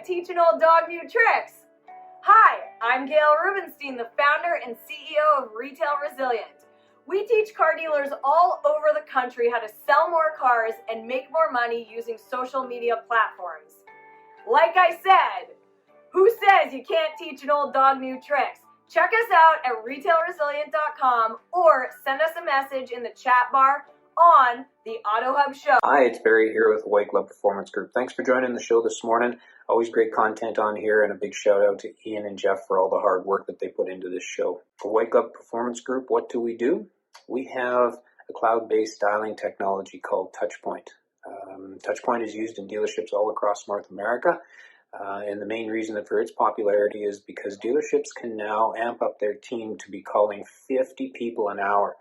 can't teach an old dog new tricks. Hi, I'm Gail Rubenstein, the founder and CEO of Retail Resilient. We teach car dealers all over the country how to sell more cars and make more money using social media platforms. Like I said, who says you can't teach an old dog new tricks? Check us out at retailresilient.com or send us a message in the chat bar on the AutoHub show. Hi, it's Barry here with White Glove Performance Group. Thanks for joining the show this morning. Always great content on here, and a big shout out to Ian and Jeff for all the hard work that they put into this show. For White Glove Performance Group, what do? We have a cloud-based styling technology called Touchpoint. Touchpoint is used in dealerships all across North America. And the main reason for its popularity is because dealerships can now amp up their team to be calling 50 people an hour.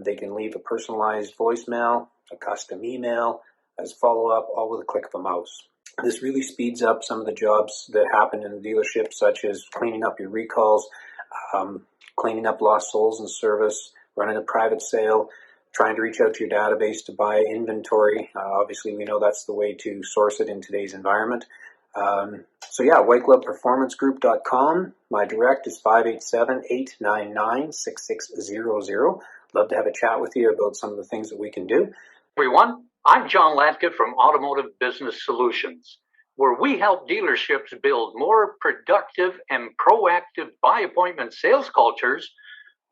They can leave a personalized voicemail, a custom email, as follow-up, all with a click of a mouse. This really speeds up some of the jobs that happen in the dealership, such as cleaning up your recalls, cleaning up lost souls in service, running a private sale, trying to reach out to your database to buy inventory. Obviously, we know that's the way to source it in today's environment. whitegloveperformancegroup.com. My direct is 587-899-6600. Love to have a chat with you about some of the things that we can do. Everyone, I'm John Latka from Automotive Business Solutions, where we help dealerships build more productive and proactive by appointment sales cultures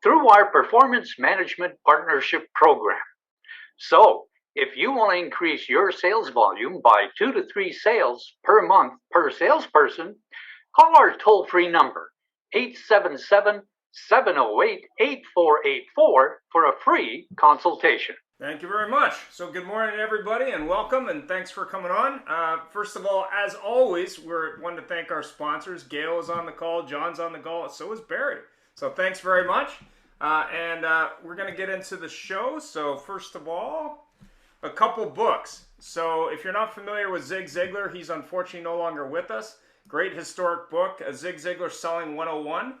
through our Performance Management Partnership Program. So, if you want to increase your sales volume by 2 to 3 sales per month per salesperson, call our toll-free number, 877-708-8484 for a free consultation. Thank you very much. So good morning, everybody, and welcome, and thanks for coming on. First of all, as always, we want to thank our sponsors. Gail is on the call, John's on the call, so is Barry. So thanks very much. And we're going to get into the show. So first of all, a couple books. So if you're not familiar with Zig Ziglar, he's unfortunately no longer with us. Great historic book, A Zig Ziglar Selling 101.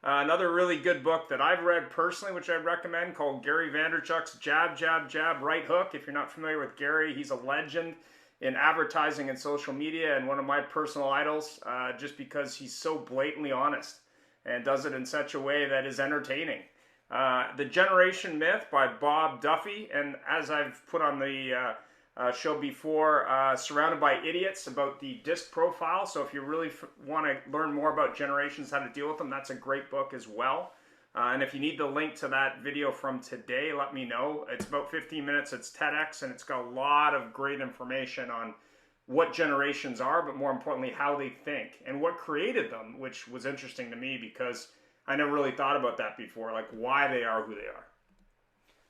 Another really good book that I've read personally, which I recommend, called Gary Vaynerchuk's Jab, Jab, Jab, Right Hook. If you're not familiar with Gary, he's a legend in advertising and social media and one of my personal idols, just because he's so blatantly honest and does it in such a way that is entertaining. The Generation Myth by Bob Duffy, and as I've put on the show before, Surrounded by Idiots, about the disc profile. So if you really want to learn more about generations, how to deal with them, that's a great book as well. And if you need the link to that video from today, let me know. It's about 15 minutes, it's TEDx, and it's got a lot of great information on what generations are, but more importantly, how they think and what created them, which was interesting to me because I never really thought about that before, like why they are who they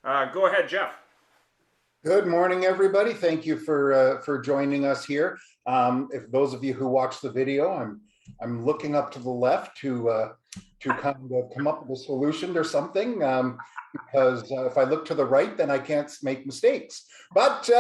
are. Go ahead, Jeff. Good morning, everybody. Thank you for joining us here. If those of you who watch the video, I'm looking up to the left to kind of come up with a solution or something, because if I look to the right, then I can't make mistakes. But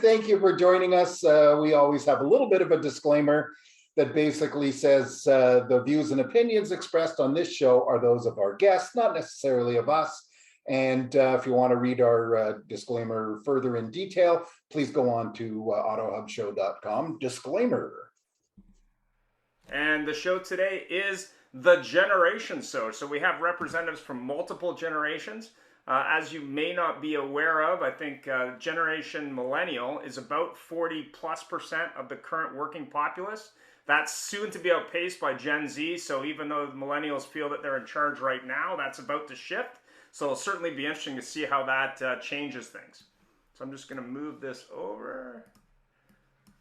thank you for joining us. We always have a little bit of a disclaimer that basically says the views and opinions expressed on this show are those of our guests, not necessarily of us. And if you want to read our disclaimer further in detail, please go on to autohubshow.com. Disclaimer. And the show today is the Generation Show. So we have representatives from multiple generations. As you may not be aware of, I think Generation Millennial is about 40+% of the current working populace. That's soon to be outpaced by Gen Z. So even though the millennials feel that they're in charge right now, that's about to shift. So it'll certainly be interesting to see how that changes things. So I'm just going to move this over.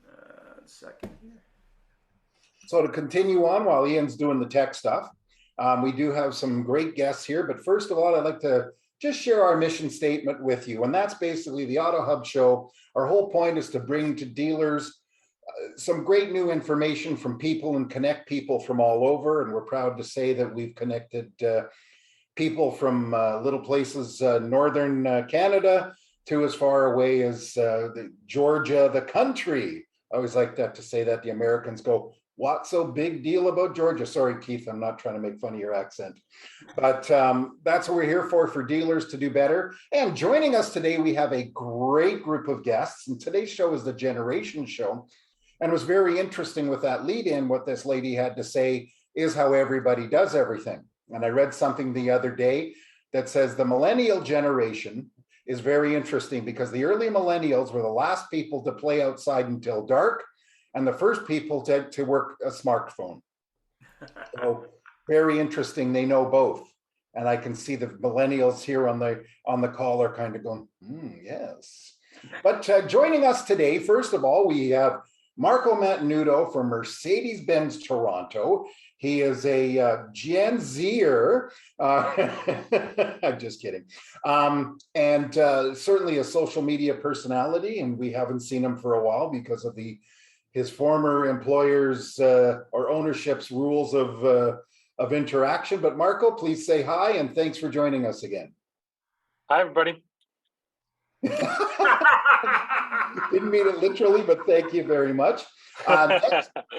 A second here. So to continue on while Ian's doing the tech stuff, we do have some great guests here. But first of all, I'd like to just share our mission statement with you. And that's basically the AutoHub show. Our whole point is to bring to dealers some great new information from people and connect people from all over. And we're proud to say that we've connected people from little places, northern Canada, to as far away as Georgia, the country. I always like that to say that. The Americans go, what's so big deal about Georgia? Sorry, Keith, I'm not trying to make fun of your accent. But that's what we're here for dealers to do better. And joining us today, we have a great group of guests. And today's show is the Generation Show. And it was very interesting with that lead in. What this lady had to say is how everybody does everything. And I read something the other day that says the millennial generation is very interesting because the early millennials were the last people to play outside until dark and the first people to work a smartphone. So very interesting. They know both. And I can see the millennials here on the call are kind of going, yes. But joining us today, first of all, we have Marco Mantenuto from Mercedes-Benz Toronto. He is a Gen Zer. I'm just kidding. And certainly a social media personality. And we haven't seen him for a while because of his former employers or ownership's rules of interaction. But Marco, please say hi and thanks for joining us again. Hi, everybody. Didn't mean it literally, but thank you very much.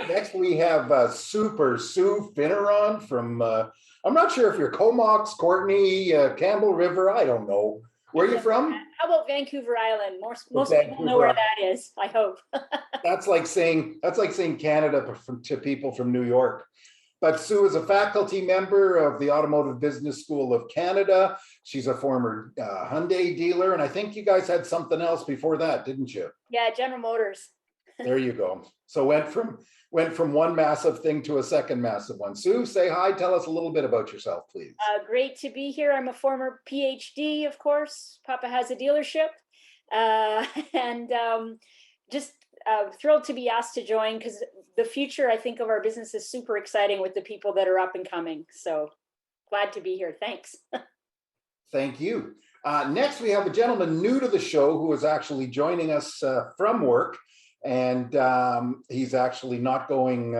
Next we have Super Sue Finneron from, I'm not sure if you're Comox, Courtney, Campbell River, I don't know. Where are you from? How about Vancouver Island? Most people know where that is, I hope. That's like saying Canada to people from New York. But Sue is a faculty member of the Automotive Business School of Canada. She's a former Hyundai dealer. And I think you guys had something else before that, didn't you? Yeah, General Motors. There you go. So went from one massive thing to a second massive one. Sue, say hi. Tell us a little bit about yourself, please. Great to be here. I'm a former PhD, of course. Papa has a dealership. And just thrilled to be asked to join because the future, I think, of our business is super exciting with the people that are up and coming. So glad to be here. Thanks. Thank you. Next, we have a gentleman new to the show who is actually joining us from work. And he's actually not going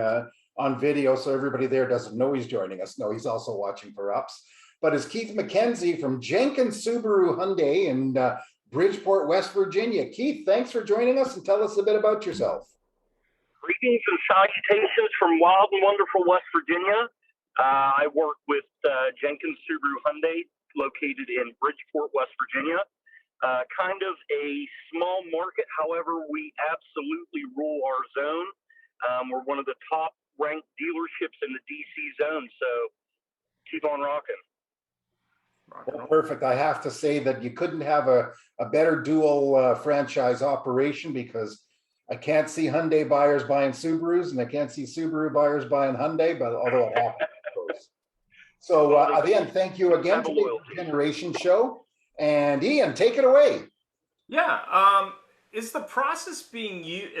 on video, so everybody there doesn't know he's joining us. No, he's also watching for ups. But it's Keith McKenzie from Jenkins Subaru Hyundai in Bridgeport, West Virginia. Keith, thanks for joining us and tell us a bit about yourself. Greetings and salutations from wild and wonderful West Virginia. I work with Jenkins Subaru Hyundai, located in Bridgeport, West Virginia. Kind of a small market, however, we absolutely rule our zone. We're one of the top ranked dealerships in the DC zone, so keep on rocking. Well, perfect. I have to say that you couldn't have a better dual franchise operation because I can't see Hyundai buyers buying Subarus and I can't see Subaru buyers buying Hyundai, but although it happens, of course. So again, thank you again to the Generation Show. And Ian, take it away. Yeah. Is the process being used?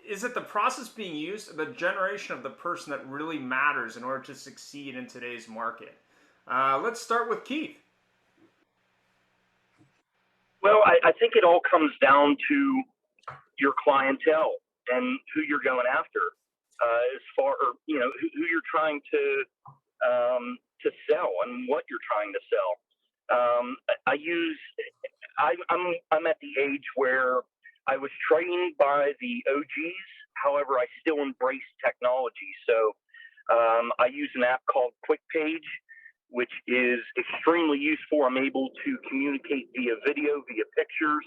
Is it the process being used, the generation of the person that really matters in order to succeed in today's market? Let's start with Keith. Well, I think it all comes down to your clientele and who you're going after, as far, who you're trying to sell and what you're trying to sell. I'm at the age where I was trained by the OGs. However, I still embrace technology. So I use an app called QuickPage, which is extremely useful. I'm able to communicate via video, via pictures.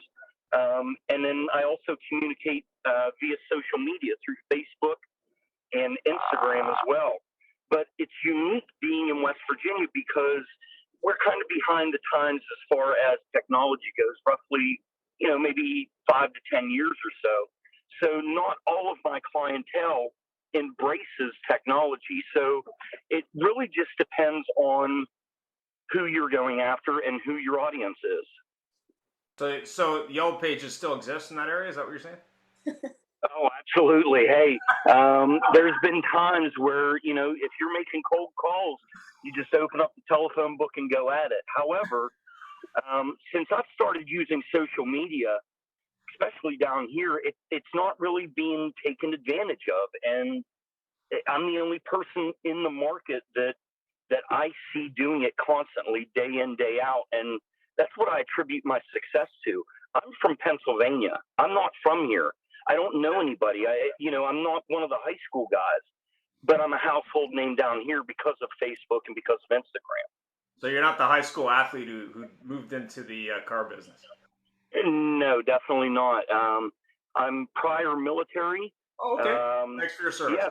And then I also communicate via social media through Facebook and Instagram as well. But it's unique being in West Virginia because we're kind of behind the times as far as technology goes, roughly, maybe 5 to 10 years or so. So not all of my clientele embraces technology. So it really just depends on who you're going after and who your audience is. So Yellow Pages still exists in that area? Is that what you're saying? Oh, absolutely. Hey, there's been times where, if you're making cold calls, you just open up the telephone book and go at it. However, since I've started using social media, especially down here, it's not really being taken advantage of. And I'm the only person in the market that I see doing it constantly, day in, day out. And that's what I attribute my success to. I'm from Pennsylvania. I'm not from here. I don't know anybody. I'm not one of the high school guys, but I'm a household name down here because of Facebook and because of Instagram. So you're not the high school athlete who moved into the car business? No, definitely not. I'm prior military. Okay. Thanks for your service.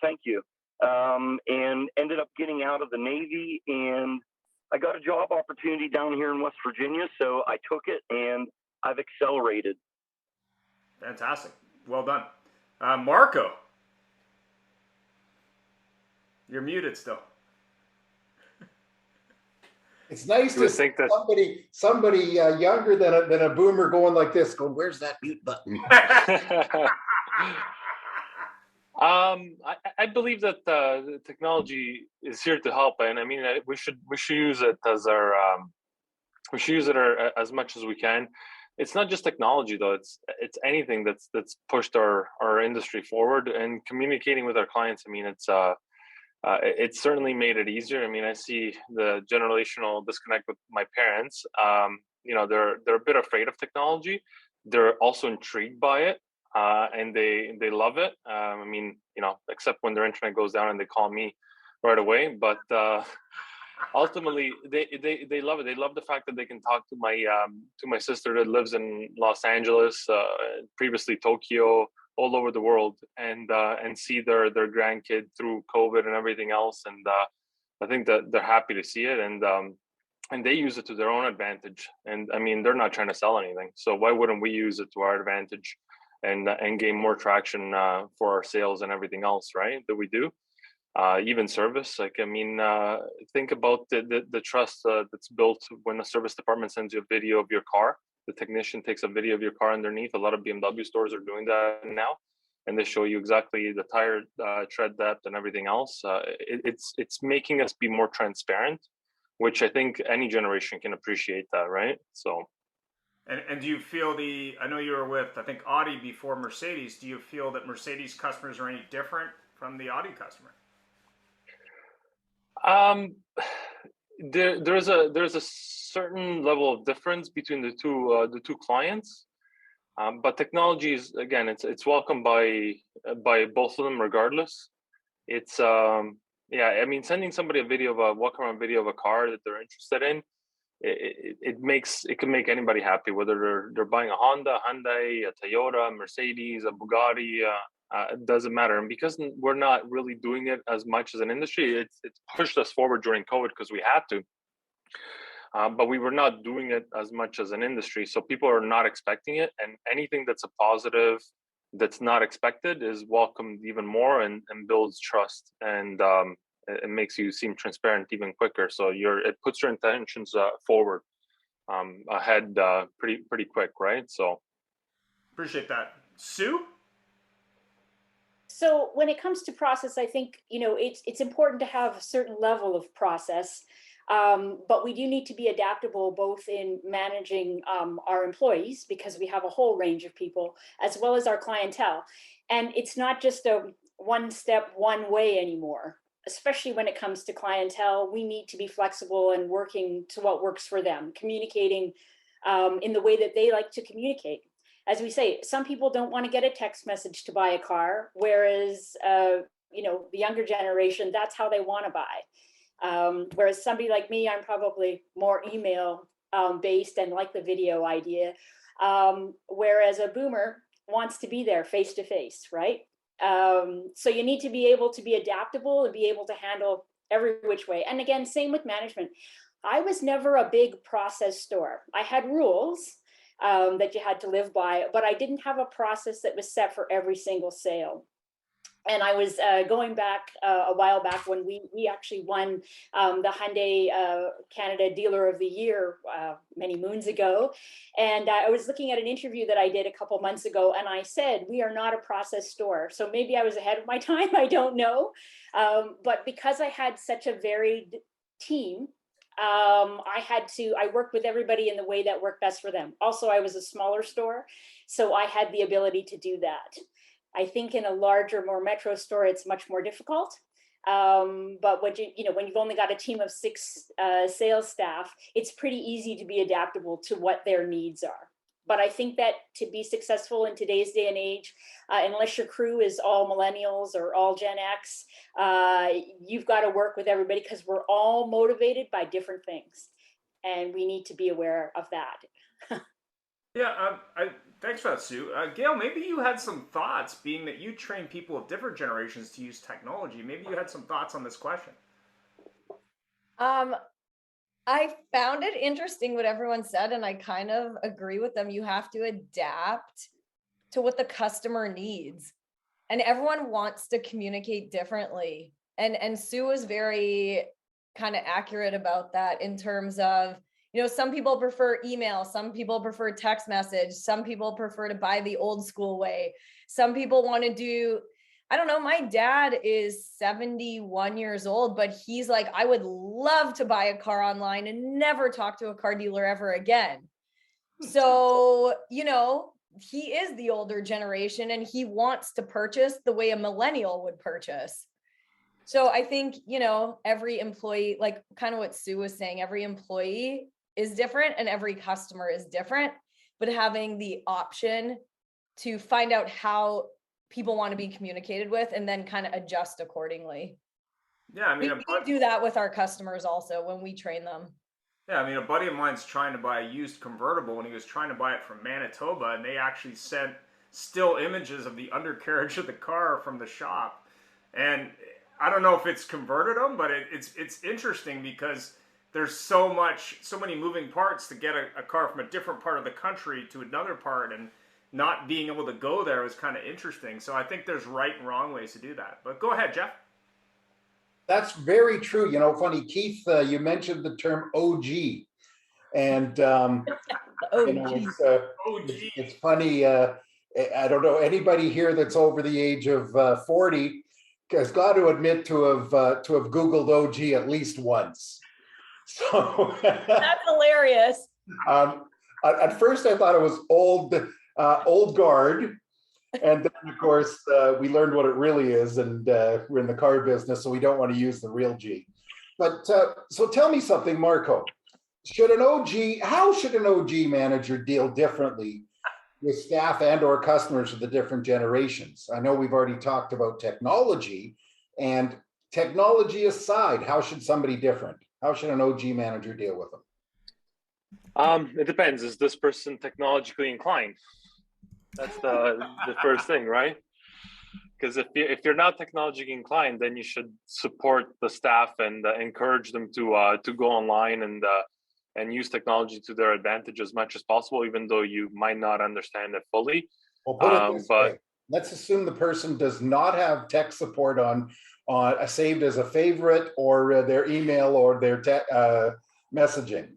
Thank you. And ended up getting out of the Navy, and I got a job opportunity down here in West Virginia, so I took it, and I've accelerated. Fantastic. Well done. Marco, you're muted still. It's nice to see somebody younger than a boomer going like this, going, "Where's that mute button?" I believe that the technology is here to help, and I mean we should use it as as much as we can. It's not just technology though; it's anything that's pushed our industry forward, and communicating with our clients. I mean, it's certainly made it easier. I mean, I see the generational disconnect with my parents. They're a bit afraid of technology. They're also intrigued by it, and they love it. I mean, except when their internet goes down and they call me right away. But ultimately, they love it. They love the fact that they can talk to my sister that lives in Los Angeles, previously Tokyo, all over the world, and see their grandkid through COVID and everything else. And I think that they're happy to see it, and they use it to their own advantage. And I mean, they're not trying to sell anything, so why wouldn't we use it to our advantage and gain more traction for our sales and everything else, right? That we do. Even service, like, I mean, think about the trust that's built when the service department sends you a video of your car. The technician takes a video of your car underneath. A lot of BMW stores are doing that now, and they show you exactly the tire tread depth and everything else. It's making us be more transparent, which I think any generation can appreciate that, right? So. And do you feel I know you were with, I think, Audi before Mercedes. Do you feel that Mercedes customers are any different from the Audi customer? There's a certain level of difference between the two clients, but technology is, again, it's welcomed by both of them regardless. It's I mean, sending somebody a walk around video of a car that they're interested in, it can make anybody happy, whether they're buying a Honda, Hyundai, a Toyota, a Mercedes, a Bugatti. It doesn't matter. And because we're not really doing it as much as an industry, it's pushed us forward during COVID because we had to. But we were not doing it as much as an industry. So people are not expecting it. And anything that's a positive that's not expected is welcomed even more and builds trust. And it makes you seem transparent even quicker. So it puts your intentions forward ahead pretty quick, right? So appreciate that. Sue? So when it comes to process, I think, it's important to have a certain level of process, but we do need to be adaptable both in managing our employees, because we have a whole range of people, as well as our clientele. And it's not just a one step, one way anymore. Especially when it comes to clientele, we need to be flexible and working to what works for them, communicating in the way that they like to communicate. As we say, some people don't want to get a text message to buy a car, whereas, the younger generation, that's how they want to buy. Whereas somebody like me, I'm probably more email based and like the video idea. Whereas a boomer wants to be there face to face, right? So you need to be able to be adaptable and be able to handle every which way. And again, same with management. I was never a big process store. I had rules that you had to live by, but I didn't have a process that was set for every single sale. And I was going back a while back when we actually won the Hyundai Canada Dealer of the Year many moons ago. And I was looking at an interview that I did a couple months ago, and I said, we are not a process store. So maybe I was ahead of my time, I don't know. But because I had such a varied team, I worked with everybody in the way that worked best for them. Also, I was a smaller store, so I had the ability to do that. I think in a larger, more metro store, it's much more difficult. But when you've only got a team of 6 sales staff, it's pretty easy to be adaptable to what their needs are. But I think that to be successful in today's day and age, unless your crew is all millennials or all Gen X, you've got to work with everybody, because we're all motivated by different things. And we need to be aware of that. Yeah, Thanks for that, Sue. Gail, maybe you had some thoughts, being that you train people of different generations to use technology. Maybe you had some thoughts on this question. I found it interesting what everyone said, and I kind of agree with them. You have to adapt to what the customer needs, and everyone wants to communicate differently. And Sue was very kind of accurate about that in terms of, some people prefer email, some people prefer text message, some people prefer to buy the old school way. Some people want to do, I don't know, my dad is 71 years old, but he's like, I would love to buy a car online and never talk to a car dealer ever again. So, he is the older generation and he wants to purchase the way a millennial would purchase. So I think, every employee, like kind of what Sue was saying, every employee is different and every customer is different, but having the option to find out how people want to be communicated with and then kind of adjust accordingly. Yeah, I mean, we do that with our customers also when we train them. Yeah, I mean, a buddy of mine's trying to buy a used convertible, and he was trying to buy it from Manitoba, and they actually sent still images of the undercarriage of the car from the shop. And I don't know if it's converted them, but it's interesting because there's so many moving parts to get a car from a different part of the country to another part, and not being able to go there was kind of interesting. So I think there's right and wrong ways to do that. But go ahead, Jeff. That's very true. Funny, Keith, you mentioned the term OG, and it's funny. I don't know anybody here that's over the age of 40 has got to admit to have Googled OG at least once. So that's hilarious. At first, I thought it was old guard. And then, of course, we learned what it really is, and we're in the car business, so we don't want to use the real G. But so tell me something, Marco. How should an OG manager deal differently with staff and or customers of the different generations? I know we've already talked about technology, and technology aside, how should somebody different? How should an OG manager deal with them? It depends. Is this person technologically inclined? That's the first thing, right? Because if you're not technologically inclined, then you should support the staff and encourage them to go online and use technology to their advantage as much as possible, even though you might not understand it fully. Well, put it this way. Let's assume the person does not have tech support on saved as a favorite or their email or their messaging.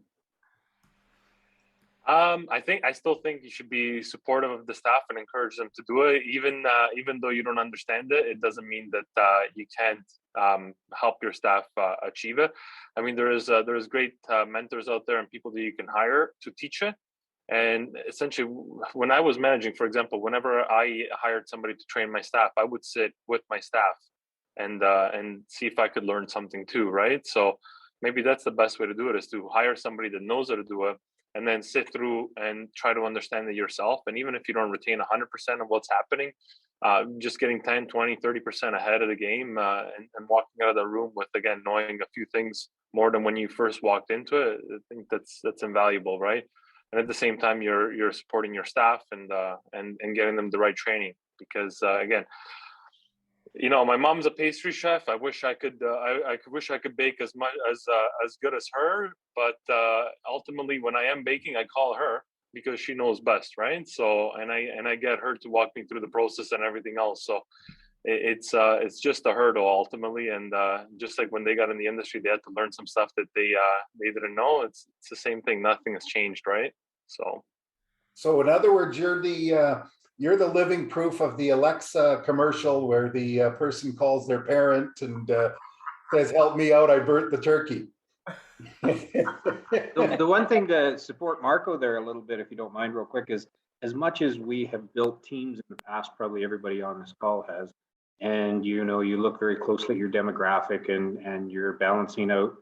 I still think you should be supportive of the staff and encourage them to do it, even though you don't understand it. It doesn't mean that you can't help your staff achieve it. I mean, there's great mentors out there and people that you can hire to teach it. And essentially, when I was managing, for example, whenever I hired somebody to train my staff, I would sit with my staff and see if I could learn something too, right? So maybe that's the best way to do it, is to hire somebody that knows how to do it, and then sit through and try to understand it yourself. And even if you don't retain 100% of what's happening, just getting 10, 20, 30% ahead of the game and walking out of the room with, again, knowing a few things more than when you first walked into it, I think that's invaluable, right? And at the same time, you're supporting your staff and getting them the right training. Because again, my mom's a pastry chef. I wish I could bake as good as her. But ultimately, when I am baking, I call her because she knows best, right? So and I get her to walk me through the process and everything else. So it's just a hurdle ultimately. And just like when they got in the industry, they had to learn some stuff that they didn't know. It's the same thing. Nothing has changed, right? So in other words, you're the living proof of the Alexa commercial where the person calls their parent and says, "Help me out, I burnt the turkey." The one thing to support Marco there a little bit, if you don't mind real quick, is as much as we have built teams in the past, probably everybody on this call has, and you look very closely at your demographic and you're balancing out,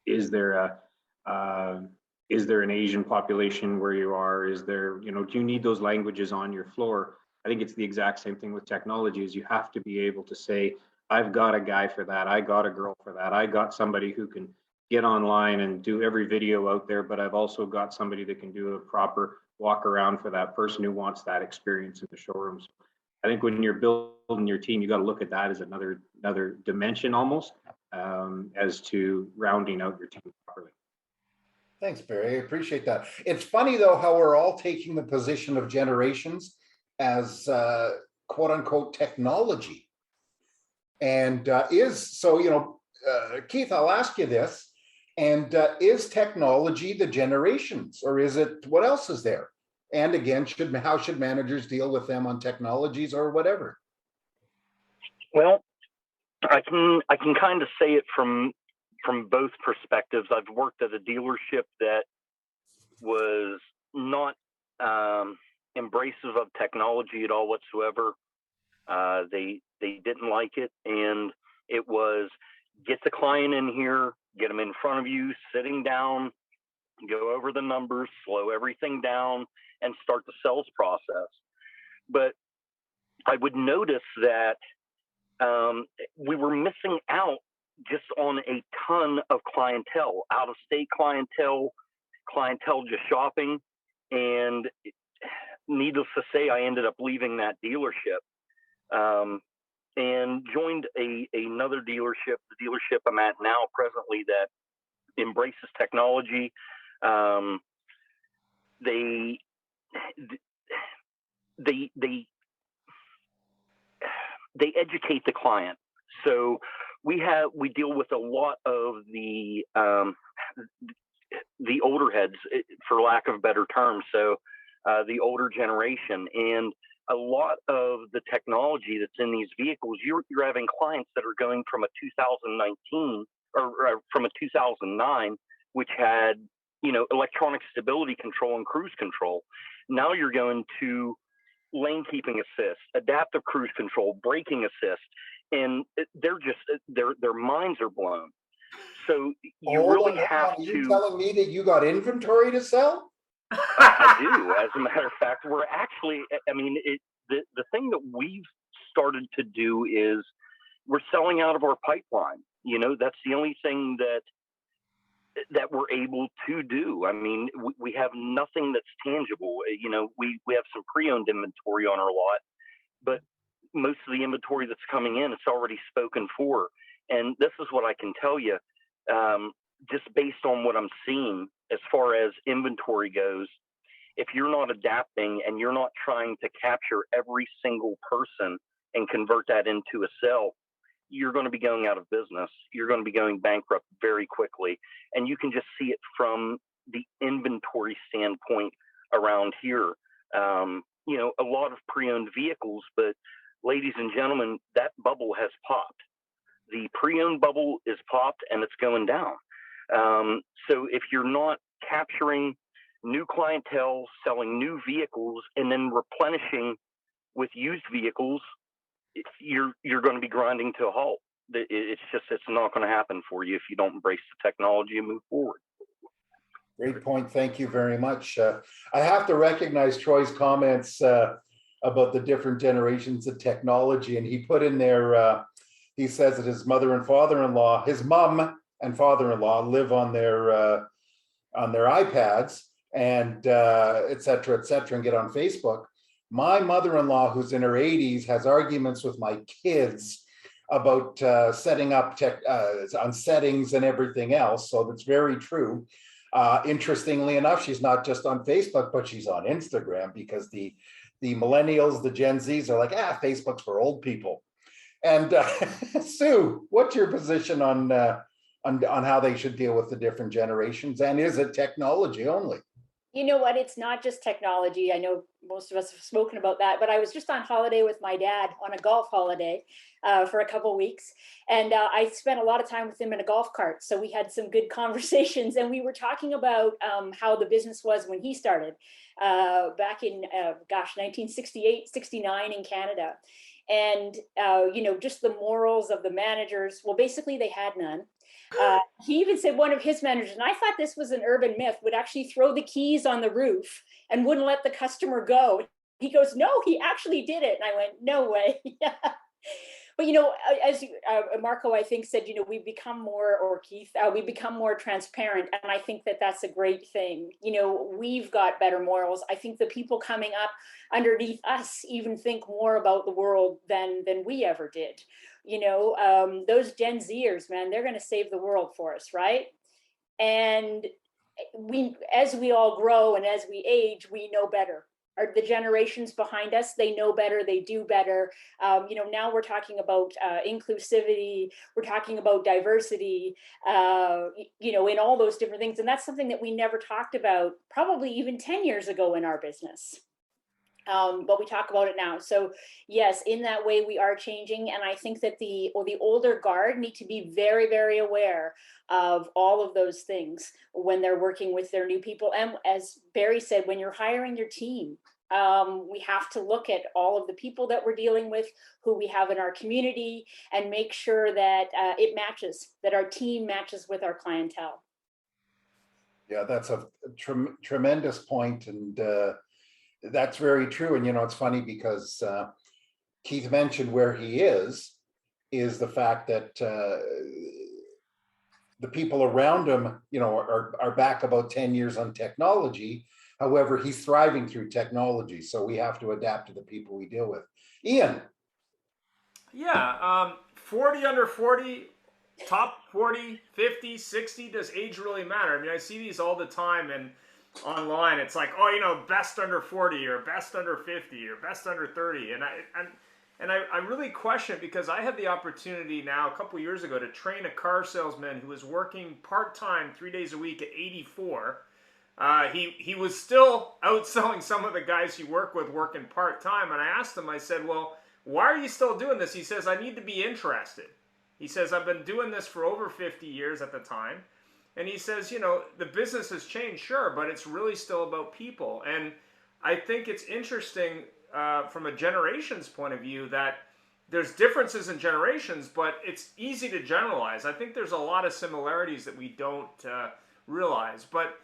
is there an Asian population where you are? Is there, do you need those languages on your floor? I think it's the exact same thing with technology, is you have to be able to say, I've got a guy for that. I got a girl for that. I got somebody who can get online and do every video out there, but I've also got somebody that can do a proper walk around for that person who wants that experience in the showrooms. I think when you're building your team, you got to look at that as another dimension almost, as to rounding out your team properly. Thanks, Barry. I appreciate that. It's funny though how we're all taking the position of generations as quote unquote technology. And Keith, I'll ask you this. And is technology the generations, or is it what else is there? And again, how should managers deal with them on technologies or whatever? Well, I can kind of say it from both perspectives. I've worked at a dealership that was not embracive of technology at all whatsoever. They didn't like it, and it was get the client in here, get them in front of you, sitting down, go over the numbers, slow everything down, and start the sales process. But I would notice that we were missing out just on a ton of clientele, out-of-state clientele just shopping. And needless to say, I ended up leaving that dealership and joined another dealership, the dealership I'm at now presently, that embraces technology. They educate the client. So we deal with a lot of the older heads, for lack of a better term. So the older generation, and a lot of the technology that's in these vehicles, you're having clients that are going from a 2019 or from a 2009, which had, electronic stability control and cruise control. Now you're going to lane keeping assist, adaptive cruise control, braking assist, and their minds are blown. So you really have to. Are you telling me that you got inventory to sell? I do. As a matter of fact, we're actually, the thing that we've started to do is we're selling out of our pipeline. That's the only thing that we're able to do. I mean, we have nothing that's tangible. We have some pre-owned inventory on our lot, but most of the inventory that's coming in, it's already spoken for. And this is what I can tell you, just based on what I'm seeing as far as inventory goes. If you're not adapting and you're not trying to capture every single person and convert that into a sale, you're going to be going out of business. You're going to be going bankrupt very quickly. And you can just see it from the inventory standpoint around here. A lot of pre-owned vehicles, but ladies and gentlemen, that bubble has popped. The pre-owned bubble is popped and it's going down. So if you're not capturing new clientele, selling new vehicles, and then replenishing with used vehicles, you're going to be grinding to a halt. It's not going to happen for you if you don't embrace the technology and move forward. Great point. Thank you very much. I have to recognize Troy's comments about the different generations of technology, and he put in there, he says that his mother and father-in-law, his mom and father-in-law live on their iPads and et cetera, and get on Facebook. My mother-in-law, who's in her 80s, has arguments with my kids about setting up on settings and everything else. So that's very true. Interestingly enough, she's not just on Facebook, but she's on Instagram, because the millennials, the Gen Zs are like, Facebook's for old people. And Sue, what's your position on how they should deal with the different generations? And is it technology only? You know what? It's not just technology. I know most of us have spoken about that, but I was just on holiday with my dad on a golf holiday for a couple of weeks. And I spent a lot of time with him in a golf cart. So we had some good conversations, and we were talking about how the business was when he started back in, 1968, 69 in Canada. And, just the morals of the managers. Well, basically they had none. He even said one of his managers, and I thought this was an urban myth, would actually throw the keys on the roof and wouldn't let the customer go. He goes, no, he actually did it. And I went, no way. But, as Marco, I think, said, we've become more, or Keith, we've become more transparent. And I think that that's a great thing. We've got better morals. I think the people coming up underneath us even think more about the world than we ever did. Those Gen Zers, man, they're going to save the world for us, right? And as we all grow and as we age, we know better. The generations behind us, they know better, they do better. Now we're talking about inclusivity, we're talking about diversity, in all those different things. And that's something that we never talked about probably even 10 years ago in our business. But we talk about it now. So yes, in that way we are changing. And I think that the older guard need to be very, very aware of all of those things when they're working with their new people. And as Barry said, when you're hiring your team, we have to look at all of the people that we're dealing with, who we have in our community, and make sure that it matches, that our team matches with our clientele. Yeah, that's a tremendous point, and that's very true. And it's funny because Keith mentioned where he is the fact that the people around him, are back about 10 years on technology. However, he's thriving through technology, so we have to adapt to the people we deal with. Ian. Yeah, 40 under 40, top 40, 50, 60, does age really matter? I mean, I see these all the time, and online it's like, best under 40 or best under 50 or best under 30, and I really question it, because I had the opportunity now a couple years ago to train a car salesman who was working part-time 3 days a week at 84. He was still outselling some of the guys he worked with working part-time, and I asked him, I said, well, why are you still doing this? He says, I need to be interested. He says, I've been doing this for over 50 years at the time. And he says, the business has changed, sure, but it's really still about people. And I think it's interesting from a generations point of view that there's differences in generations, but it's easy to generalize. I think there's a lot of similarities that we don't realize. But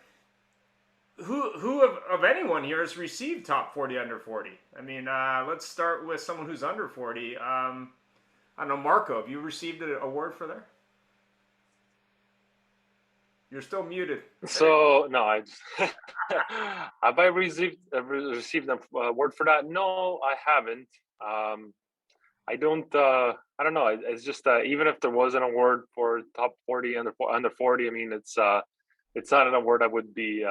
who of anyone here has received top 40 under 40? I mean, let's start with someone who's under 40. I don't know, Marco, have you received an award for there? You're still muted. So no, I just have I received an award for that? No, I haven't. I don't. I don't know. It's just even if there was an award for top 40 under 40, I mean, it's not an award I would be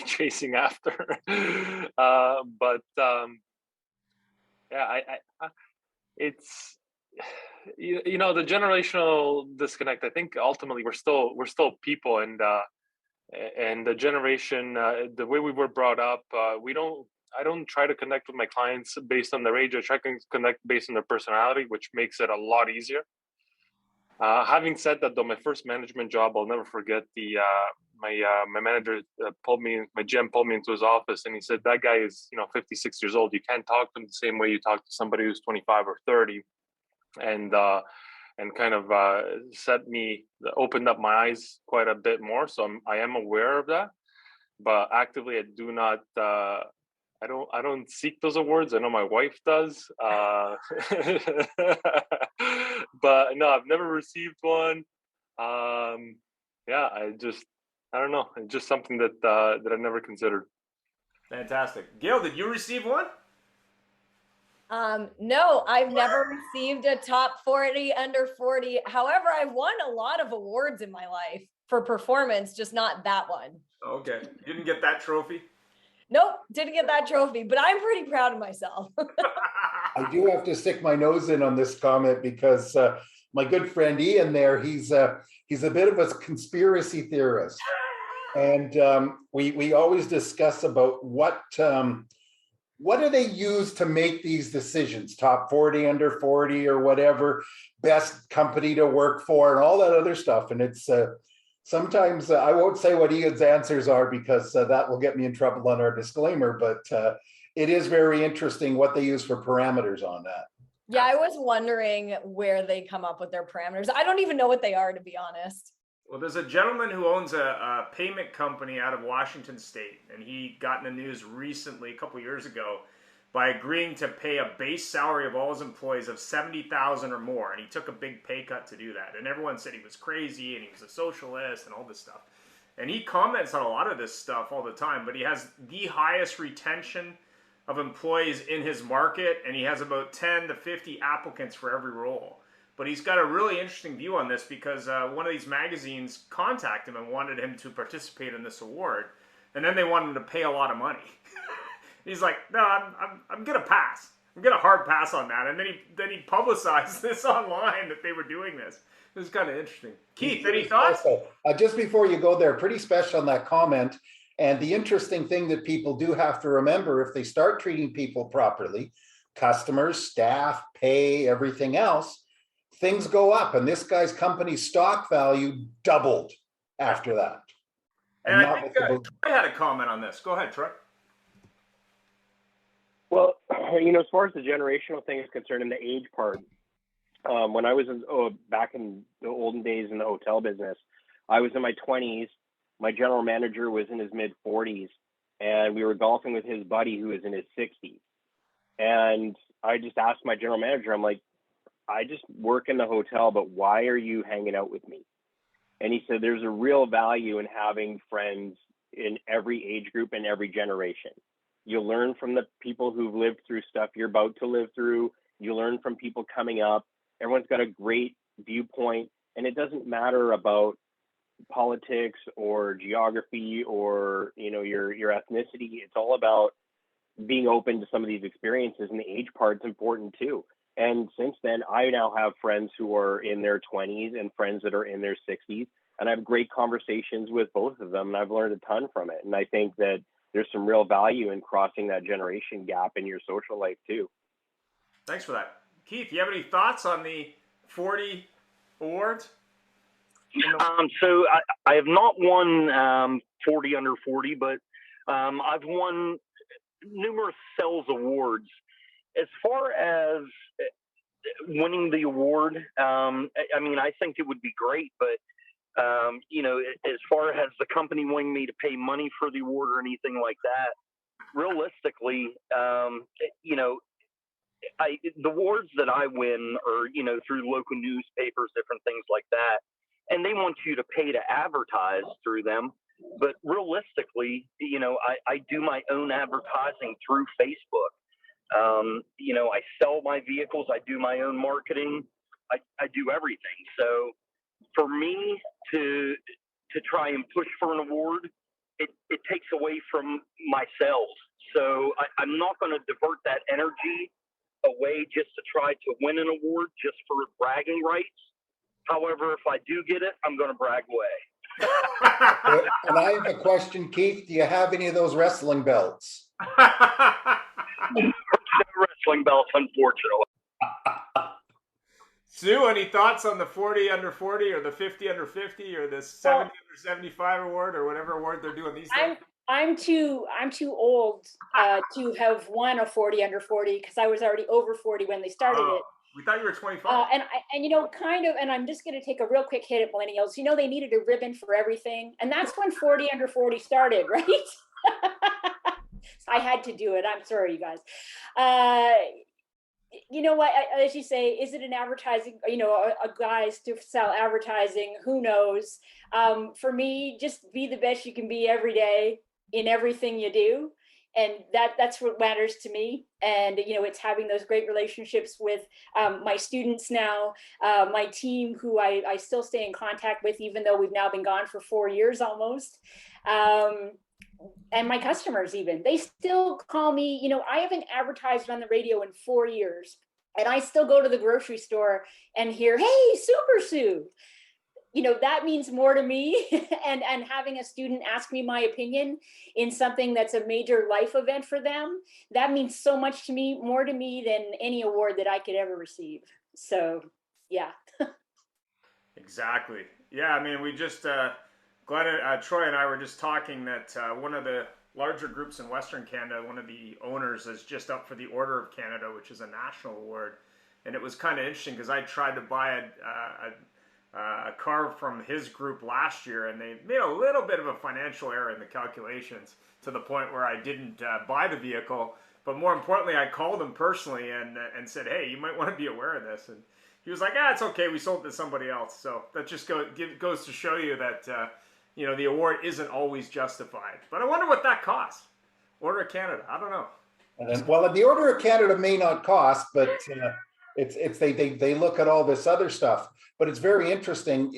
chasing after. But yeah, it's. The generational disconnect. I think ultimately we're still people, and the generation, the way we were brought up, I don't try to connect with my clients based on their age. I try to connect based on their personality, which makes it a lot easier. Having said that, though, my first management job, I'll never forget. My manager my GM pulled me into his office, and he said, that guy is 56 years old. You can't talk to him the same way you talk to somebody who's 25 or 30. And kind of opened up my eyes quite a bit more. So I am aware of that, but actively I do not. I don't seek those awards. I know my wife does, but no, I've never received one. Yeah, I don't know. It's just something that I've never considered. Fantastic. Gail, did you receive one? No, I've never received a top 40 under 40. However, I've won a lot of awards in my life for performance, just not that one. Okay. You didn't get that trophy? Nope, didn't get that trophy, but I'm pretty proud of myself. I do have to stick my nose in on this comment because my good friend Ian there, he's a bit of a conspiracy theorist. And we always discuss about what do they use to make these decisions, top 40, under 40, or whatever, best company to work for, and all that other stuff. And it's sometimes I won't say what Ian's answers are because that will get me in trouble on our disclaimer, but it is very interesting what they use for parameters on that. Yeah, I was wondering where they come up with their parameters. I don't even know what they are, to be honest. Well, there's a gentleman who owns a payment company out of Washington State, and he got in the news recently, a couple years ago, by agreeing to pay a base salary of all his employees of $70,000 or more, and he took a big pay cut to do that. And everyone said he was crazy and he was a socialist and all this stuff. And he comments on a lot of this stuff all the time, but he has the highest retention of employees in his market, and he has about 10 to 50 applicants for every role. But he's got a really interesting view on this because one of these magazines contacted him and wanted him to participate in this award, and then they wanted him to pay a lot of money. He's like, no, I'm gonna pass. I'm gonna hard pass on that. And then he publicized this online that they were doing this. It was kind of interesting. Keith, any thoughts? Just before you go there, pretty special on that comment. And the interesting thing that people do have to remember, if they start treating people properly, customers, staff, pay, everything else, things go up. And this guy's company's stock value doubled after that. And I think Troy had a comment on this. Go ahead, Troy. Well, as far as the generational thing is concerned and the age part, when I was back in the olden days in the hotel business, I was in my 20s. My general manager was in his mid-40s, and we were golfing with his buddy who was in his 60s. And I just asked my general manager, I'm like, I just work in the hotel, but why are you hanging out with me? And he said, there's a real value in having friends in every age group and every generation. You'll learn from the people who've lived through stuff you're about to live through. You learn from people coming up. Everyone's got a great viewpoint, and it doesn't matter about politics or geography or your ethnicity. It's all about being open to some of these experiences, and the age part's important too. And since then, I now have friends who are in their 20s and friends that are in their 60s, and I have great conversations with both of them, and I've learned a ton from it. And I think that there's some real value in crossing that generation gap in your social life too. Thanks for that. Keith, you have any thoughts on the 40 awards? So I have not won 40 under 40, but I've won numerous sales awards. As far as winning the award, I think it would be great, but as far as the company wanting me to pay money for the award or anything like that, realistically, the awards that I win are, through local newspapers, different things like that. And they want you to pay to advertise through them. But realistically, I do my own advertising through Facebook. I sell my vehicles. I do my own marketing. I do everything. So for me to try and push for an award, it takes away from my sales. So I'm not going to divert that energy away just to try to win an award just for bragging rights. However, if I do get it, I'm going to brag away. And I have a question, Keith. Do you have any of those wrestling belts? No wrestling belts, unfortunately. Sue, any thoughts on the 40 under 40 or the 50 under 50 or the 70 under 75 award or whatever award they're doing these days? I'm too old to have won a 40 under 40 because I was already over 40 when they started it. We thought you were 25. And I'm just going to take a real quick hit at millennials. They needed a ribbon for everything. And that's when 40 under 40 started, right? I had to do it. I'm sorry, you guys. You know what, as you say, is it an advertising, a guise to sell advertising? Who knows? For me, just be the best you can be every day in everything you do. And that's what matters to me. And, it's having those great relationships with my students now, my team, who I still stay in contact with, even though we've now been gone for 4 years almost. And my customers, even, they still call me. I haven't advertised on the radio in 4 years, and I still go to the grocery store and hear, "Hey, Super Sue." That means more to me. and having a student ask me my opinion in something that's a major life event for them, that means so much to me, more to me than any award that I could ever receive. So, yeah. Exactly. Yeah, we just, Troy and I were just talking that one of the larger groups in Western Canada, one of the owners is just up for the Order of Canada, which is a national award. And it was kind of interesting because I tried to buy a car from his group last year, and they made a little bit of a financial error in the calculations to the point where I didn't buy the vehicle But more importantly, I called him personally and said, hey, you might want to be aware of this. And he was like, it's okay. We sold it to somebody else. So that just goes to show you that, the award isn't always justified. But I wonder what that costs. Order of Canada. I don't know. Well, the Order of Canada may not cost, but it's they look at all this other stuff. But it's very interesting.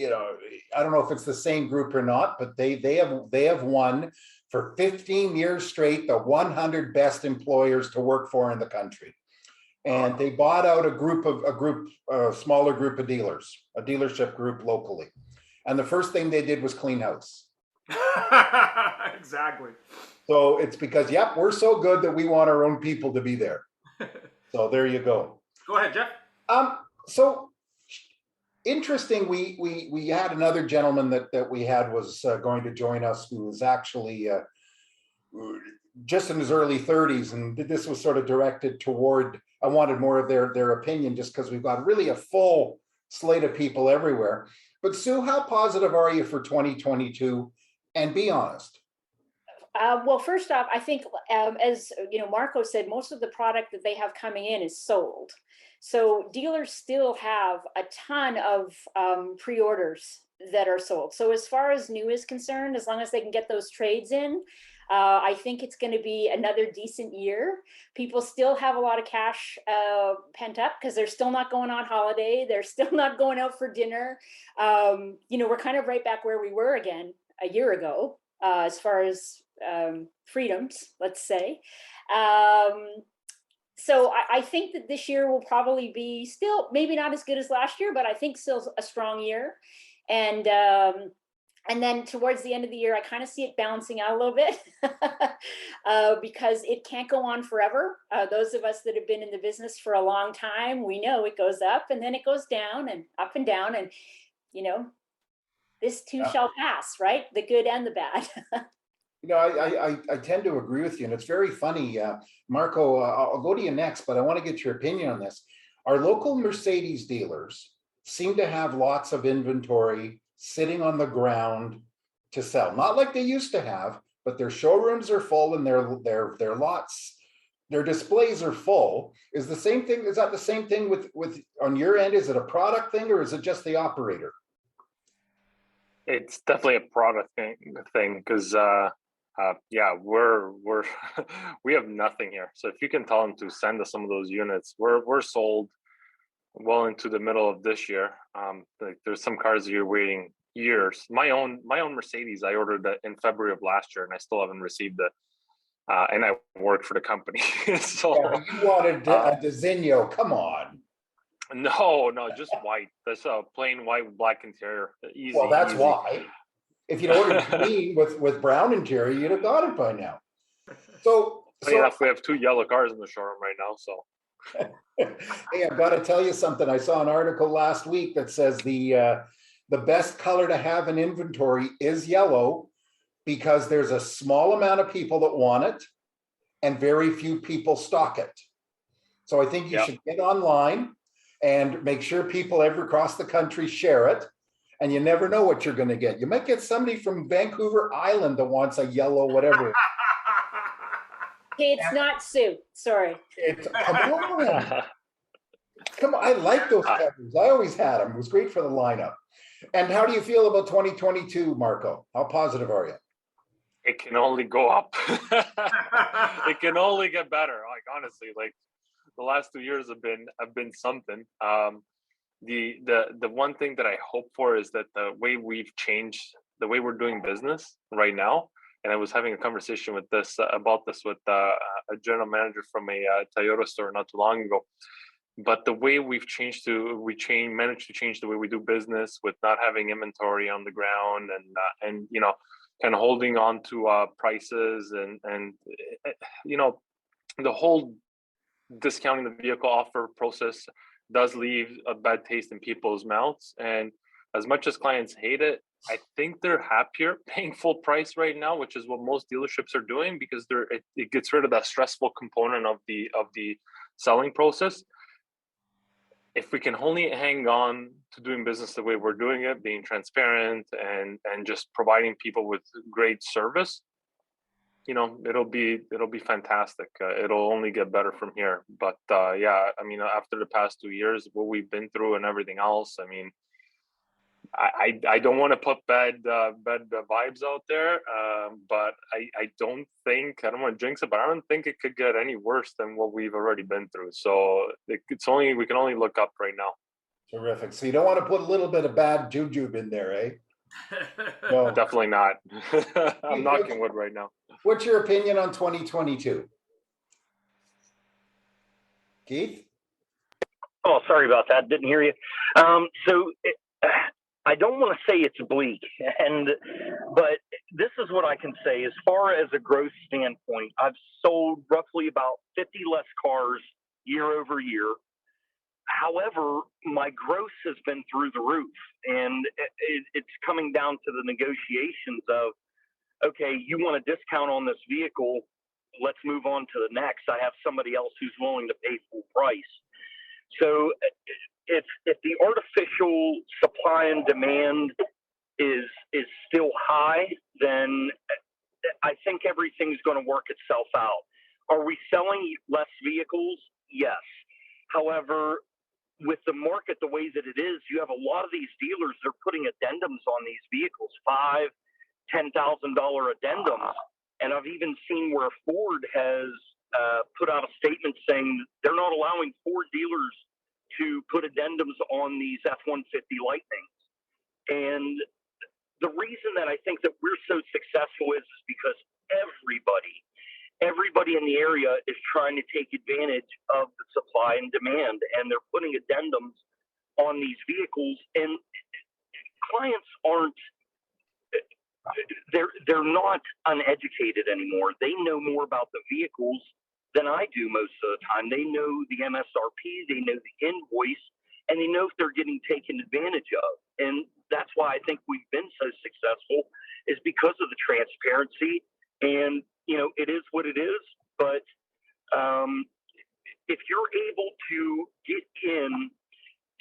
I don't know if it's the same group or not, but they have won for 15 years straight the 100 best employers to work for in the country. And they bought out a smaller group of dealers, a dealership group locally. And the first thing they did was clean house. Exactly. So it's because, we're so good that we want our own people to be there. So there you go. Go ahead, Jeff. So interesting. We had another gentleman that we had was going to join us who was actually just in his early 30s, and this was sort of directed toward. I wanted more of their opinion, just because we've got really a full slate of people everywhere. But Sue, how positive are you for 2022? And be honest. Well, first off, I think, as Marco said, most of the product that they have coming in is sold. So dealers still have a ton of pre-orders that are sold. So as far as new is concerned, as long as they can get those trades in, I think it's going to be another decent year. People still have a lot of cash pent up because they're still not going on holiday. They're still not going out for dinner. We're kind of right back where we were again a year ago, as far as freedoms, let's say. So I think that this year will probably be still maybe not as good as last year, but I think still a strong year. And then towards the end of the year, I kind of see it balancing out a little bit because it can't go on forever. Those of us that have been in the business for a long time, we know it goes up and then it goes down and up and down. And, this too shall pass, right? The good and the bad. I tend to agree with you. And it's very funny. Marco, I'll go to you next, but I want to get your opinion on this. Our local Mercedes dealers seem to have lots of inventory sitting on the ground to sell. Not like they used to have, but their showrooms are full and their lots, their displays are full. Is that the same thing with on your end? Is it a product thing or is it just the operator? It's definitely a product thing because we're we have nothing here. So if you can tell them to send us some of those units, we're sold well into the middle of this year. There's some cars that you're waiting years. My own Mercedes, I ordered that in February of last year, and I still haven't received it. And I work for the company. So you wanted a Zinio? Come on. No, just white. That's a plain white with black interior. Easy. Well, that's easy. why. If you'd ordered green with brown interior, you'd have got it by now. So enough, we have 2 yellow cars in the showroom right now. So hey, I've got to tell you something. I saw an article last week that says the best color to have in inventory is yellow because there's a small amount of people that want it and very few people stock it. So I think you should get online and make sure people across the country share it. And you never know what you're going to get. You might get somebody from Vancouver Island that wants a yellow whatever. Okay, it's not Sue. Sorry. Come on. I like those covers. I always had them. It was great for the lineup. And how do you feel about 2022, Marco? How positive are you? It can only go up. It can only get better. Like honestly, the last 2 years have been something. The one thing that I hope for is that the way we've changed the way we're doing business right now. And I was having a conversation with about this with a general manager from a Toyota store not too long ago. But the way we've managed to change the way we do business with not having inventory on the ground and kind of holding on to prices and the whole discounting the vehicle offer process does leave a bad taste in people's mouths. And as much as clients hate it, I think they're happier paying full price right now, which is what most dealerships are doing because it gets rid of that stressful component of the selling process. If we can only hang on to doing business the way we're doing it, being transparent and just providing people with great service, it'll be fantastic. It'll only get better from here. But yeah, I mean, after the past 2 years, what we've been through and everything else, I mean, I don't want to put bad vibes out there, but I don't want to jinx it, but I don't think it could get any worse than what we've already been through. So we can only look up right now. Terrific. So you don't want to put a little bit of bad juju in there, eh? No, definitely not. I'm knocking wood right now. What's your opinion on 2022? Keith? Oh, sorry about that. Didn't hear you. I don't want to say it's bleak, but this is what I can say. As far as a growth standpoint, I've sold roughly about 50 less cars year over year. However, my growth has been through the roof, and it's coming down to the negotiations of, okay, you want a discount on this vehicle, let's move on to the next. I have somebody else who's willing to pay full price. So if the artificial supply and demand is still high, then I think everything's going to work itself out. Are we selling less vehicles? Yes. However, with the market the way that it is, you have a lot of these dealers, they're putting addendums on these vehicles, $5,000, $10,000 addendums. And I've even seen where Ford has put out a statement saying they're not allowing Ford dealers to put addendums on these F-150 Lightnings. And the reason that I think that we're so successful is because everybody in the area is trying to take advantage of the supply and demand, and they're putting addendums on these vehicles. And clients they're not uneducated anymore. They know more about the vehicles than I do most of the time. They know the MSRP, they know the invoice, and they know if they're getting taken advantage of. And that's why I think we've been so successful, is because of the transparency. And, it is what it is. But if you're able to get in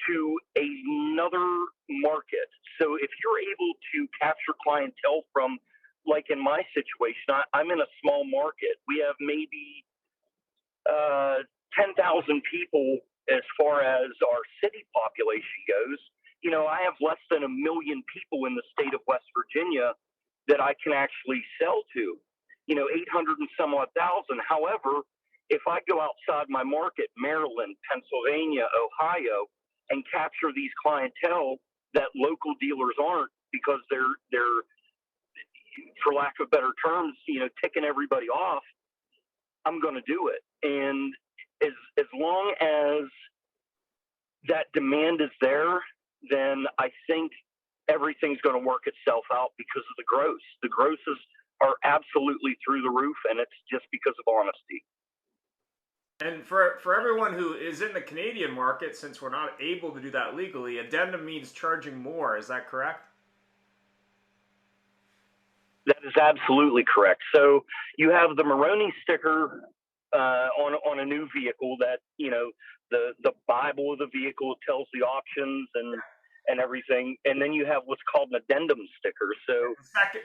to another market, so if you're able to capture clientele from, like in my situation, I'm in a small market. We have maybe 10,000 people as far as our city population goes. I have less than 1 million people in the state of West Virginia that I can actually sell to, 800 and some odd thousand. However, if I go outside my market, Maryland, Pennsylvania, Ohio, and capture these clientele that local dealers aren't, because they're for lack of better terms, ticking everybody off, I'm going to do it. And as long as that demand is there, then I think everything's going to work itself out because of the growth. The grosses are absolutely through the roof, and it's just because of honesty. And for everyone who is in the Canadian market, since we're not able to do that legally, addendum means charging more. Is that correct? That is absolutely correct. So you have the Moroni sticker on a new vehicle that, the Bible of the vehicle tells the options and everything. And then you have what's called an addendum sticker. So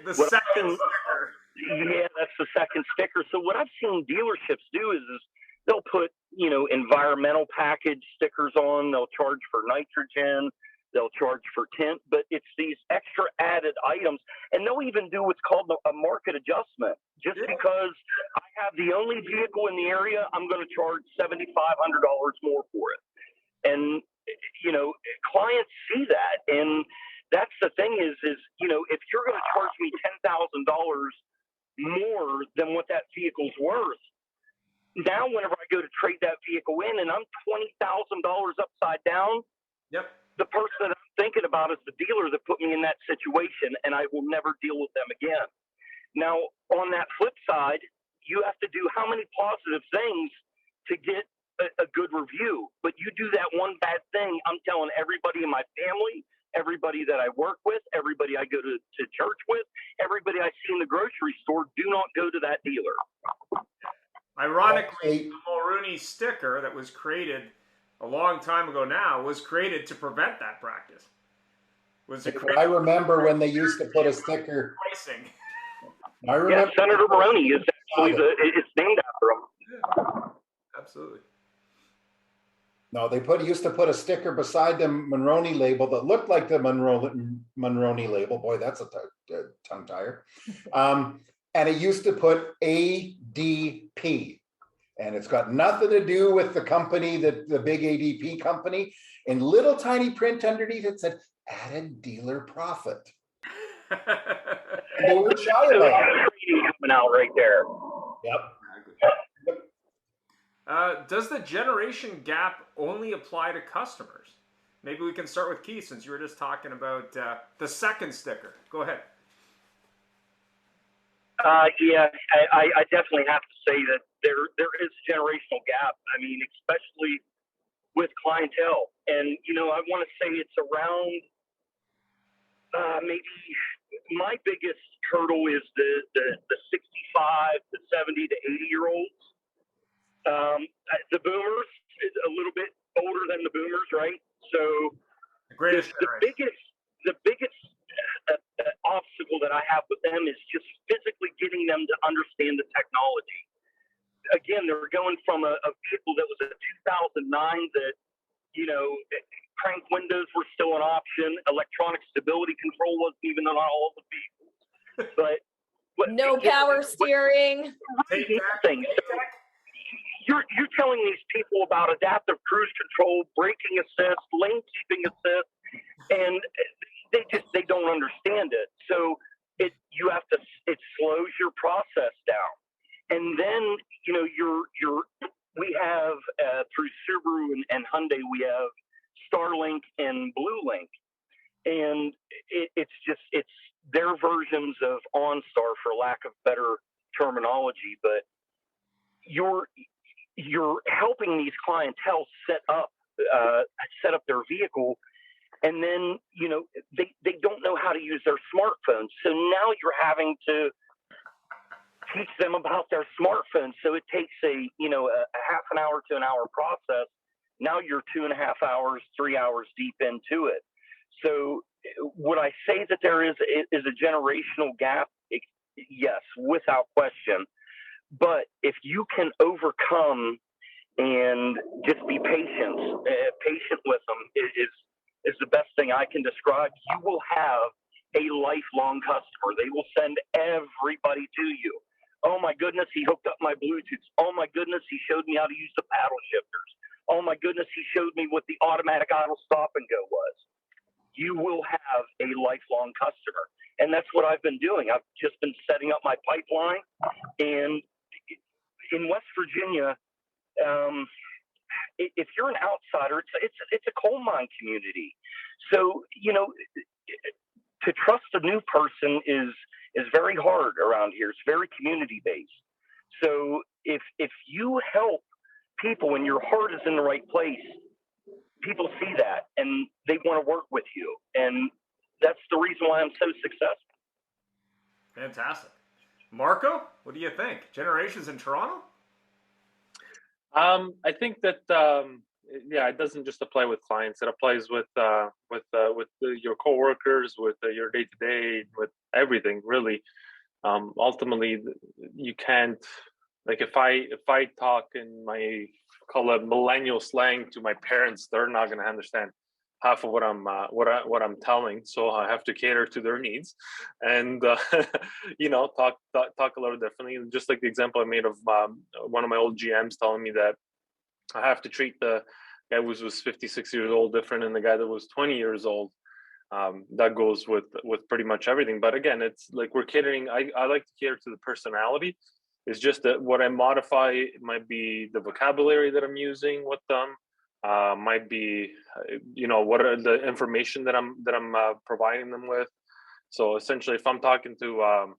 the second sticker. Yeah, that's the second sticker. So what I've seen dealerships do is they'll put, environmental package stickers on. They'll charge for nitrogen. They'll charge for tint. But it's these extra added items. And they'll even do what's called a market adjustment. Just because I have the only vehicle in the area, I'm going to charge $7,500 more for it. And, clients see that. And that's the thing is, if you're going to charge me $10,000 more than what that vehicle's worth, now whenever I go to trade that vehicle in and I'm $20,000 upside down, yep, the person that I'm thinking about is the dealer that put me in that situation, and I will never deal with them again. Now, on that flip side, you have to do how many positive things to get a good review. But you do that one bad thing, I'm telling everybody in my family, everybody that I work with, everybody I go to church with, everybody I see in the grocery store, do not go to that dealer. Ironically, the Mulrooney sticker that was created a long time ago now was created to prevent that practice. I remember when they used to put a sticker. Pricing. I remember. Yeah, Senator Maroney is actually it's named after him. Yeah, absolutely. No, they used to put a sticker beside the Monroney label that looked like the Monroney label. Boy, that's a tongue tire. And it used to put ADP. And it's got nothing to do with the company, the big ADP company. In little tiny print underneath, it said added dealer profit. And they were shy about it. Coming out right there. Yep. Does the generation gap only apply to customers? Maybe we can start with Keith, since you were just talking about the second sticker. Go ahead. Yeah, I definitely have to say that there is a generational gap. I mean, especially with clientele. And, you know, I want to say it's around maybe my biggest hurdle is the 65 to 70 to 80-year-olds. The boomers is a little bit older than the boomers, right? So the biggest obstacle that I have with them is just physically getting them to understand the technology. Again, they're going from a vehicle that was a 2009 that, you know, crank windows were still an option. Electronic stability control wasn't even on all the vehicles. But no power steering. Nothing. So you're telling these people about adaptive cruise control, braking assist, lane keeping assist, and they don't understand it. So it slows your process down. And then, you know, we have through Subaru and Hyundai, we have Starlink and BlueLink, and it's their versions of OnStar, for lack of better terminology. But you're helping these clientele set up their vehicle, and then, you know, they don't know how to use their smartphones. So now you're having to teach them about their smartphones. So it takes a half an hour to an hour process. Now you're 2.5 hours, 3 hours deep into it. So would I say that there is a generational gap? Yes, without question. But if you can overcome and just be patient with them is the best thing I can describe. You will have a lifelong customer. They will send everybody to you. Oh my goodness, he hooked up my Bluetooth. Oh my goodness, he showed me how to use the paddle shifters. Oh my goodness, he showed me what the automatic idle stop and go was. You will have a lifelong customer. And that's what I've been doing. I've just been setting up my pipeline. And in West Virginia, if you're an outsider, it's a coal mine community. So, you know, to trust a new person is very hard around here. It's very community based. So if you help people and your heart is in the right place, people see that and they want to work with you. And that's the reason why I'm so successful. Fantastic. Marco, what do you think? Generations in Toronto? I think that it doesn't just apply with clients. It applies with your coworkers, with your day to day, with everything really. Ultimately, you can't, like, if I talk in my, call it millennial slang to my parents, they're not going to understand half of what I'm telling. So I have to cater to their needs, and you know, talk a little differently. Just like the example I made of one of my old GMs telling me that I have to treat the guy who was 56 years old different than the guy that was 20 years old. That goes with pretty much everything. But again, it's like we're catering. I like to cater to the personality. It's just that what I modify might be the vocabulary that I'm using with them. Might be, you know, what are the information that I'm providing them with. So essentially, if I'm talking to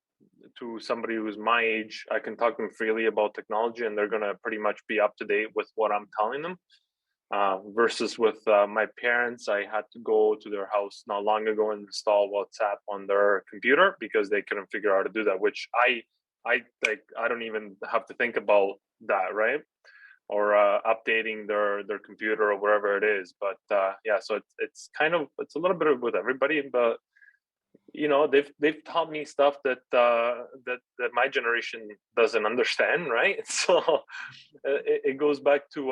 somebody who's my age, I can talk to them freely about technology, and they're gonna pretty much be up to date with what I'm telling them. Versus with my parents, I had to go to their house not long ago and install WhatsApp on their computer because they couldn't figure out how to do that. Which I don't even have to think about that, right? Or updating their computer or wherever it is. But so it's a little bit with everybody. But they've taught me stuff that my generation doesn't understand, right? So it goes back to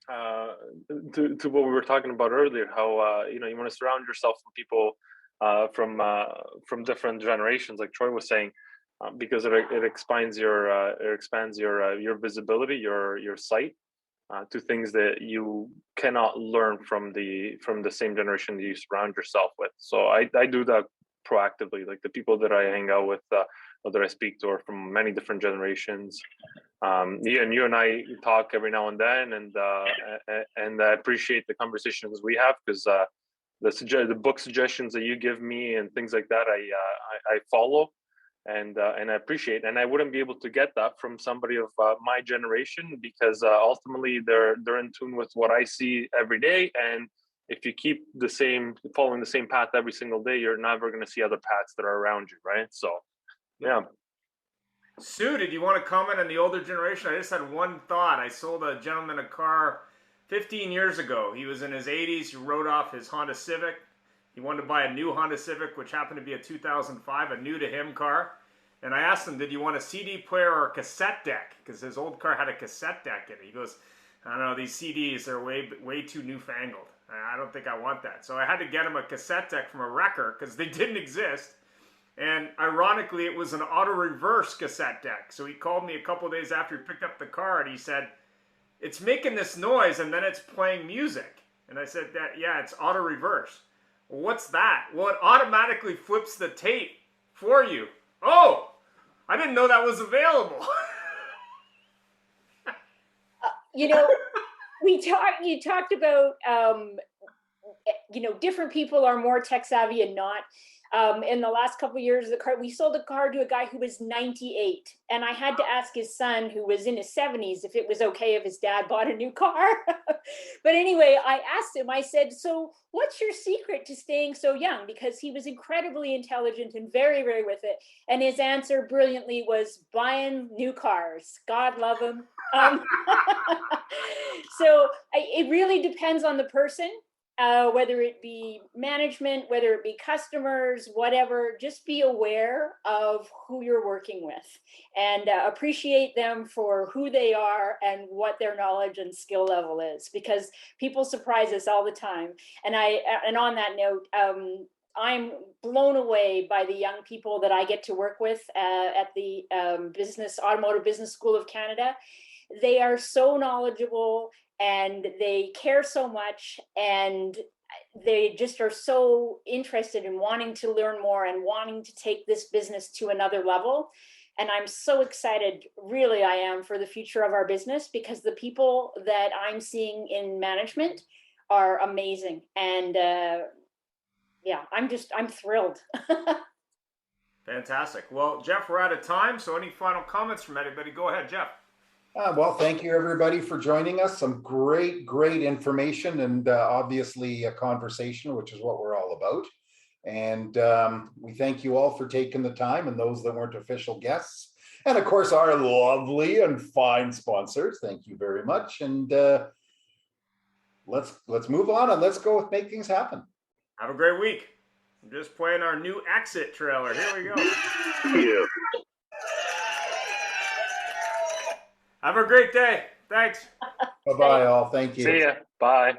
what we were talking about earlier, how you want to surround yourself with people from different generations, like Troy was saying, because it expands your visibility, your sight, to things that you cannot learn from the same generation that you surround yourself with. So I do that proactively. Like the people that I hang out with, or that I speak to, are from many different generations. You and I talk every now and then, and I appreciate the conversations we have, because the book suggestions that you give me and things like that, I follow, and I appreciate, and I wouldn't be able to get that from somebody of my generation, because ultimately they're in tune with what I see every day, and if you keep following the same path every single day, you're never going to see other paths that are around you, right? So, yeah. Sue, did you want to comment on the older generation? I just had one thought. I sold a gentleman a car 15 years ago. He was in his 80s. He wrote off his Honda Civic. He wanted to buy a new Honda Civic, which happened to be a 2005, a new-to-him car. And I asked him, did you want a CD player or a cassette deck? Because his old car had a cassette deck in it. He goes, I don't know, these CDs are way too newfangled. I don't think I want that. So I had to get him a cassette deck from a wrecker, because they didn't exist. And ironically, it was an auto-reverse cassette deck. So he called me a couple of days after he picked up the car, and he said, it's making this noise, and then it's playing music. And I said, yeah, it's auto-reverse. Well, what's that? Well, it automatically flips the tape for you. Oh, I didn't know that was available. You talked about, different people are more tech savvy and not. In the last couple of years, we sold a car to a guy who was 98, and I had to ask his son, who was in his 70s, if it was okay if his dad bought a new car. But anyway, I asked him, I said, so what's your secret to staying so young? Because he was incredibly intelligent and very, very with it. And his answer brilliantly was buying new cars. God love him. So it really depends on the person. Whether it be management, whether it be customers, whatever, just be aware of who you're working with, and appreciate them for who they are and what their knowledge and skill level is, because people surprise us all the time. And on that note, I'm blown away by the young people that I get to work with at the Automotive Business School of Canada. They are so knowledgeable, and they care so much, and they just are so interested in wanting to learn more and wanting to take this business to another level. And I'm so excited, really I am, for the future of our business, because the people that I'm seeing in management are amazing. And I'm thrilled. Fantastic. Well, Jeff, we're out of time, so any final comments from anybody? Go ahead, Jeff. Well, thank you everybody for joining us. Some great information, and obviously a conversation, which is what we're all about. And we thank you all for taking the time, and those that weren't official guests. And of course, our lovely and fine sponsors. Thank you very much. And let's move on, and let's go make things happen. Have a great week. I'm just playing our new exit trailer. Here we go. Yeah. Have a great day. Thanks. Bye-bye all. Thank you. See ya. Bye.